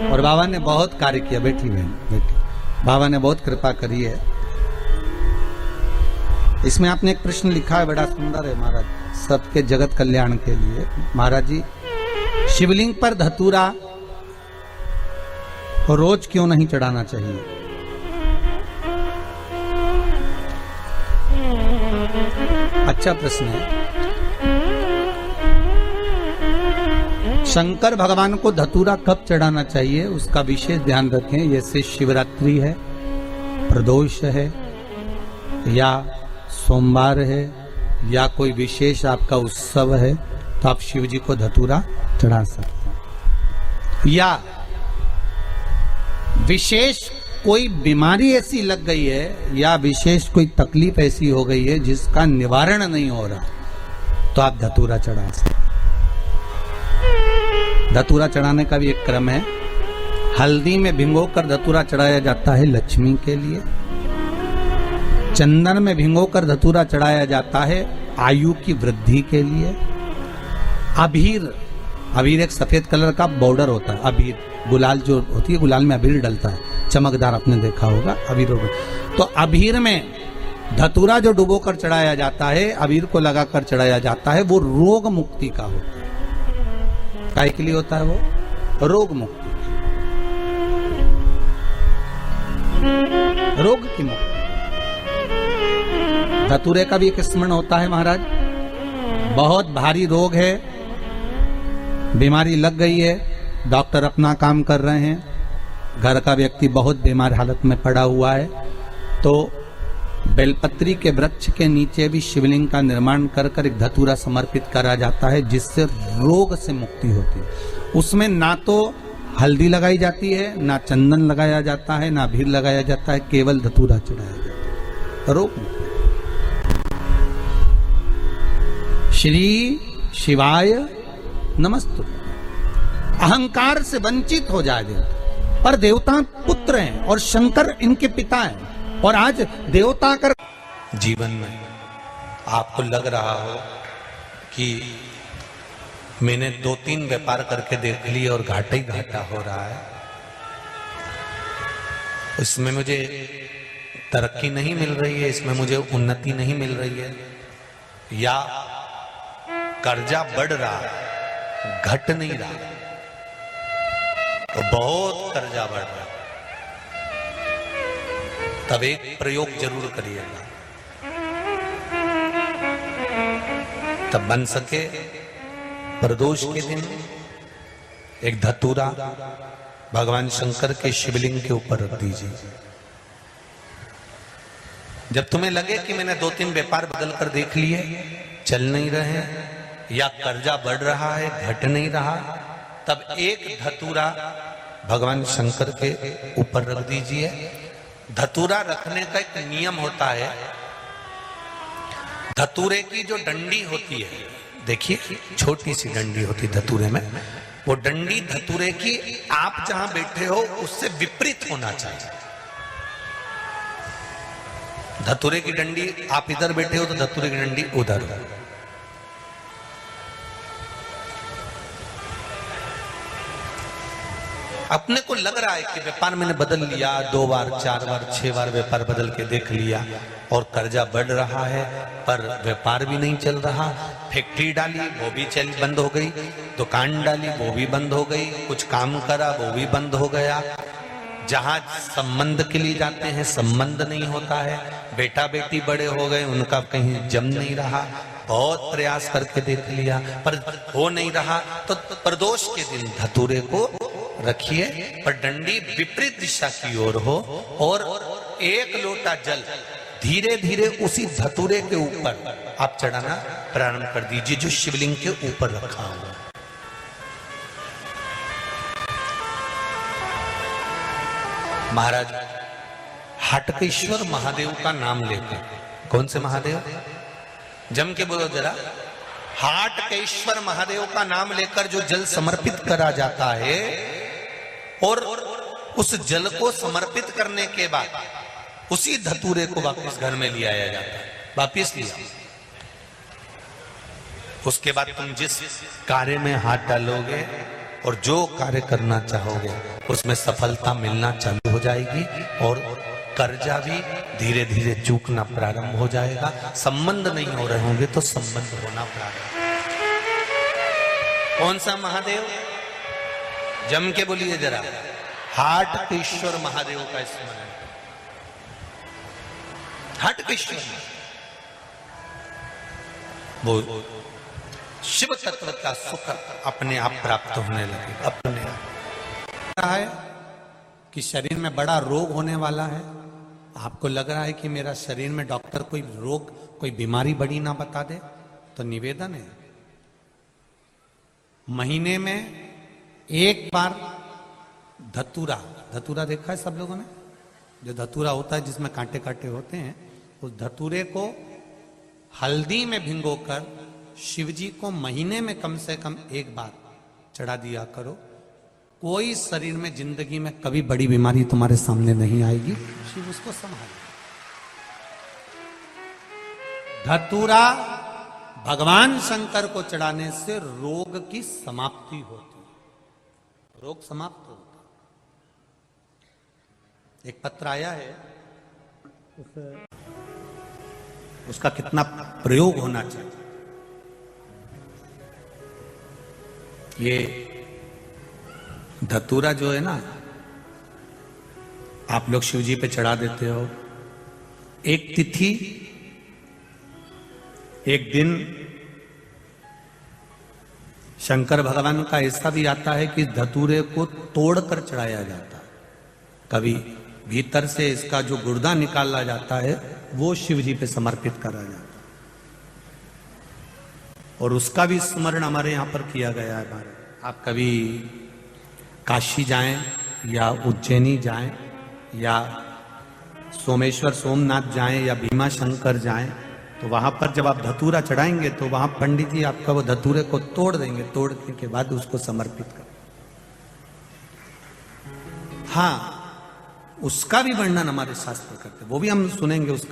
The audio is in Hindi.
और बाबा ने बहुत कार्य किया। बैठी बहन बैठी, बाबा ने बहुत कृपा करी है। इसमें आपने एक प्रश्न लिखा है, बड़ा सुंदर है महाराज, सबके जगत कल्याण के लिए। महाराज जी, शिवलिंग पर धतूरा रोज क्यों नहीं चढ़ाना चाहिए? अच्छा प्रश्न है। शंकर भगवान को धतूरा कब चढ़ाना चाहिए उसका विशेष ध्यान रखें। जैसे शिवरात्रि है, प्रदोष है, या सोमवार है, या कोई विशेष आपका उत्सव है, तो आप शिव जी को धतूरा चढ़ा सकते हैं। या विशेष कोई बीमारी ऐसी लग गई है, या विशेष कोई तकलीफ ऐसी हो गई है जिसका निवारण नहीं हो रहा, तो आप धतूरा चढ़ा सकते। धतूरा चढ़ाने का भी एक क्रम है। हल्दी में भिंगोकर धतूरा चढ़ाया जाता है लक्ष्मी के लिए। चंदन में भिंगोकर धतूरा चढ़ाया जाता है आयु की वृद्धि के लिए। अबीर, अबीर एक सफेद कलर का बॉर्डर होता है। अबीर, गुलाल जो होती है, गुलाल में अबीर डलता है, चमकदार, आपने देखा होगा अबीर। तो अबीर में धतूरा जो डुबोकर चढ़ाया जाता है, अबीर को लगाकर चढ़ाया जाता है, वो रोग मुक्ति का होता है। काय के लिए होता है वो? रोग मुक्ति, रोग की मुक्ति। धतूरे का भी एक स्मरण होता है महाराज। बहुत भारी रोग है, बीमारी लग गई है, डॉक्टर अपना काम कर रहे हैं, घर का व्यक्ति बहुत बीमार हालत में पड़ा हुआ है, तो बेलपत्री के वृक्ष के नीचे भी शिवलिंग का निर्माण कर कर एक धतूरा समर्पित करा जाता है, जिससे रोग से मुक्ति होती है। उसमें ना तो हल्दी लगाई जाती है, ना चंदन लगाया जाता है, ना अबीर लगाया जाता है, केवल धतूरा चढ़ाया जाता है। रोग श्री शिवाय नमस्तु। अहंकार से वंचित हो जाए देवता, पर देवता पुत्र हैं और शंकर इनके पिता हैं, और आज देवता कर जीवन में आपको लग रहा हो कि मैंने 2-3 व्यापार करके देख लिए और घाटा ही घाटा हो रहा है, इसमें मुझे तरक्की नहीं मिल रही है, इसमें मुझे उन्नति नहीं मिल रही है, या कर्जा बढ़ रहा है, घट नहीं रहा, तो बहुत कर्जा बढ़ रहा है, तब एक प्रयोग जरूर करिएगा, तब बन सके प्रदोष के दिन एक धतूरा भगवान शंकर के शिवलिंग के ऊपर रख दीजिए। जब तुम्हें लगे कि मैंने 2-3 व्यापार बदल कर देख लिए, चल नहीं रहे, या कर्जा बढ़ रहा है, घट नहीं रहा, तब एक धतूरा भगवान शंकर के ऊपर रख दीजिए। धतूरा रखने का एक नियम होता है। धतूरे की जो डंडी होती है, देखिए छोटी सी डंडी होती धतूरे में, वो डंडी धतूरे की आप जहां बैठे हो उससे विपरीत होना चाहिए। धतूरे की डंडी आप इधर बैठे हो तो धतूरे की डंडी उधर हो। अपने को लग रहा है कि व्यापार मैंने बदल लिया, 2 बार 4 बार 6 बार व्यापार बदल के देख लिया और कर्जा बढ़ रहा है, पर व्यापार भी नहीं चल रहा। फैक्ट्री डाली वो भी बंद हो गई, दुकान डाली वो भी बंद हो गई, कुछ काम करा वो भी बंद हो गया, जहां संबंध के लिए जाते हैं संबंध नहीं होता है, बेटा बेटी बड़े हो गए उनका कहीं जम नहीं रहा, बहुत प्रयास करके देख लिया पर हो नहीं रहा। तो प्रदोष के दिन धतूरे को रखिए, पर डंडी विपरीत दिशा की ओर हो, और 1 लोटा जल धीरे धीरे उसी धतूरे के ऊपर आप चढ़ाना प्रारंभ कर दीजिए जो शिवलिंग के ऊपर रखा हुआ। महाराज हटकेश्वर महादेव का नाम लेकर, कौन से महादेव? जम के बोलो जरा। हाटकेश्वर महादेव का नाम लेकर जो जल समर्पित करा जाता है, और उस जल को समर्पित करने के बाद उसी धतूरे को वापस घर में ले आया जाता है, वापस लिया। उसके बाद तुम जिस कार्य में हाथ डालोगे और जो कार्य करना चाहोगे उसमें सफलता मिलना चालू हो जाएगी और कर्जा भी धीरे धीरे चूकना प्रारंभ हो जाएगा। संबंध नहीं हो रहे होंगे तो संबंध होना प्रारंभ। कौन सा महादेव? जम के बोलिए जरा, हाटकेश्वर महादेव का स्मरण। हाटकेश्वर वो शिव तत्व का सुख अपने आप प्राप्त होने लगे। अपने आप है कि शरीर में बड़ा रोग होने वाला है, आपको लग रहा है कि मेरा शरीर में डॉक्टर कोई रोग, कोई बीमारी बड़ी ना बता दे, तो निवेदन है महीने में एक बार धतूरा, धतूरा देखा है सब लोगों ने, जो धतूरा होता है जिसमें कांटे कांटे होते हैं, उस धतूरे को हल्दी में भिगोकर शिव जी को महीने में कम से कम एक बार चढ़ा दिया करो। कोई शरीर में जिंदगी में कभी बड़ी बीमारी तुम्हारे सामने नहीं आएगी, शिव उसको संभाले। धतूरा भगवान शंकर को चढ़ाने से रोग की समाप्ति होती है, रोग समाप्त होता है। एक पत्र आया है, उसका कितना प्रयोग होना चाहिए। ये धतूरा जो है ना, आप लोग शिव जी पे चढ़ा देते हो। एक तिथि, एक दिन शंकर भगवान का ऐसा भी आता है कि धतूरे को तोड़कर चढ़ाया जाता है। कभी भीतर से इसका जो गुर्दा निकाला जाता है वो शिव जी पे समर्पित करा जाता है, और उसका भी स्मरण हमारे यहां पर किया गया है। आप कभी काशी जाएं या उज्जैनी जाएं या सोमेश्वर सोमनाथ जाएं या भीमा शंकर जाएं, तो वहां पर जब आप धतूरा चढ़ाएंगे तो वहां पंडित जी आपका वो धतूरे को तोड़ देंगे, तोड़ने के बाद उसको समर्पित कर। हाँ, उसका भी वर्णन हमारे शास्त्र करते, वो भी हम सुनेंगे उसका